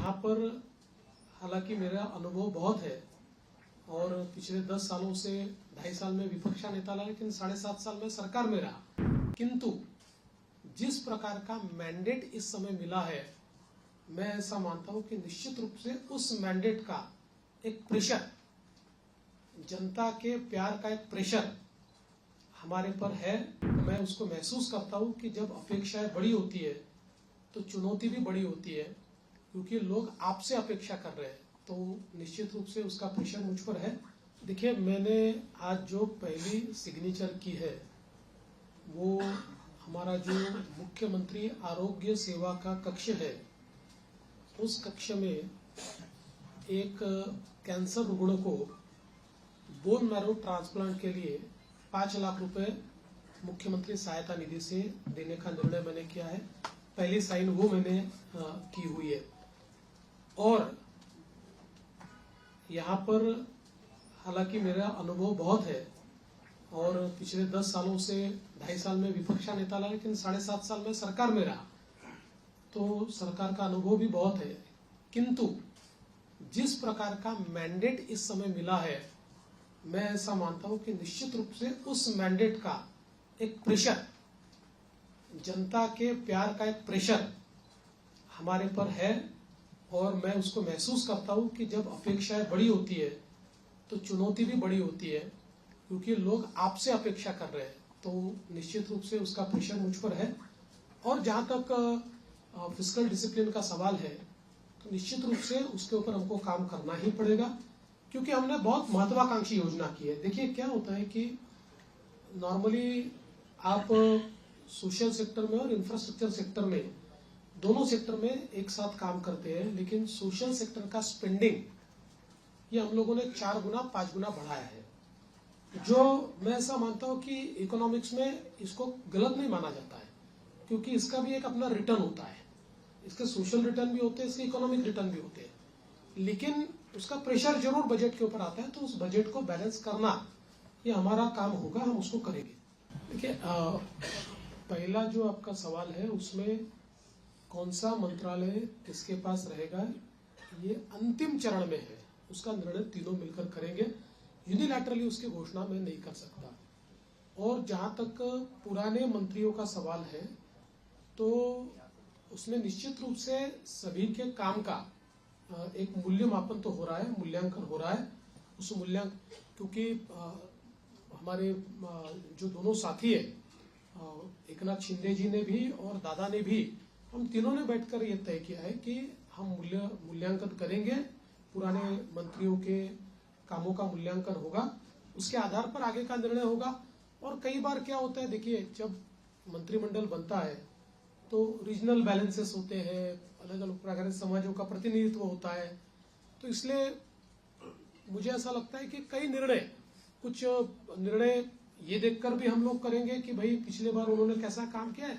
यहाँ पर हालांकि मेरा अनुभव बहुत है और पिछले 10 सालों से 2.5 साल में विपक्ष का नेता रहा, लेकिन 7.5 साल में सरकार में रहा। किंतु जिस प्रकार का मैंडेट इस समय मिला है, मैं ऐसा मानता हूं कि निश्चित रूप से उस मैंडेट का एक प्रेशर, जनता के प्यार का एक प्रेशर हमारे पर है। मैं उसको महसूस करता हूं कि जब अपेक्षाएं बड़ी होती है तो चुनौती भी बड़ी होती है, क्योंकि लोग आपसे अपेक्षा कर रहे हैं, तो निश्चित रूप से उसका प्रेशर मुझ पर है। देखिए, मैंने आज जो पहली सिग्नेचर की है वो हमारा जो मुख्यमंत्री आरोग्य सेवा का कक्ष है, उस कक्ष में एक कैंसर रुग्ण को बोन मैरो ट्रांसप्लांट के लिए 5 लाख रुपए मुख्यमंत्री सहायता निधि से देने का निर्णय मैंने किया है। पहली साइन वो मैंने की हुई है। और यहाँ पर हालांकि मेरा अनुभव बहुत है और पिछले 10 सालों से 2.5 साल में विपक्ष का नेता रहा, लेकिन 7.5 साल में सरकार में रहा, तो सरकार का अनुभव भी बहुत है। किंतु जिस प्रकार का मैंडेट इस समय मिला है, मैं ऐसा मानता हूं कि निश्चित रूप से उस मैंडेट का एक प्रेशर, जनता के प्यार का एक प्रेशर हमारे पर है। और मैं उसको महसूस करता हूं कि जब अपेक्षाएं बड़ी होती है तो चुनौती भी बड़ी होती है, क्योंकि लोग आपसे अपेक्षा कर रहे हैं, तो निश्चित रूप से उसका प्रेशर मुझ पर है। और जहां तक फिस्कल डिसिप्लिन का सवाल है, तो निश्चित रूप से उसके ऊपर हमको काम करना ही पड़ेगा, क्योंकि हमने बहुत महत्वाकांक्षी योजना की है। देखिए, क्या होता है कि नॉर्मली आप सोशल सेक्टर में और इंफ्रास्ट्रक्चर सेक्टर में, दोनों सेक्टर में एक साथ काम करते हैं, लेकिन सोशल सेक्टर का स्पेंडिंग ये हम लोगों ने 4 गुना 5 गुना बढ़ाया है, जो मैं ऐसा मानता हूं कि इकोनॉमिक्स में इसको गलत नहीं माना जाता है, क्योंकि इसका भी एक अपना रिटर्न होता है। इसके सोशल रिटर्न भी होते हैं, इसके इकोनॉमिक रिटर्न भी होते हैं, लेकिन उसका प्रेशर जरूर बजट के ऊपर आता है। तो उस बजट को बैलेंस करना ये हमारा काम होगा, हम उसको करेंगे। देखिए, पहला जो आपका सवाल है उसमें कौन सा मंत्रालय किसके पास रहेगा, ये अंतिम चरण में है, उसका निर्णय तीनों मिलकर करेंगे। यूनिलैटरली उसकी घोषणा मैं नहीं कर सकता। और जहां तक पुराने मंत्रियों का सवाल है, तो उसमें निश्चित रूप से सभी के काम का एक मूल्यमापन तो हो रहा है, मूल्यांकन हो रहा है। उस मूल्यांकन, क्योंकि हमारे जो दोनों साथी है, एकनाथ शिंदे जी ने भी और दादा ने भी, हम तीनों ने बैठकर ये तय किया है कि हम मूल्यांकन करेंगे, पुराने मंत्रियों के कामों का मूल्यांकन होगा, उसके आधार पर आगे का निर्णय होगा। और कई बार क्या होता है, देखिए, जब मंत्रिमंडल बनता है तो रीजनल बैलेंसेस होते हैं, अलग अलग प्रकार के समाजों का प्रतिनिधित्व होता है, तो इसलिए मुझे ऐसा लगता है कि कुछ निर्णय ये देखकर भी हम लोग करेंगे कि भाई पिछले बार उन्होंने कैसा काम किया है।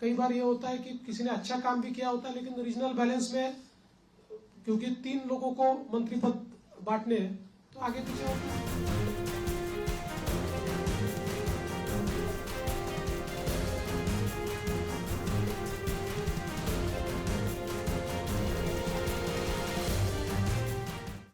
कई बार ये होता है कि किसी ने अच्छा काम भी किया होता है, लेकिन रीजनल बैलेंस में क्योंकि 3 लोगों को मंत्री पद बांटने हैं, तो आगे पीछे होता है।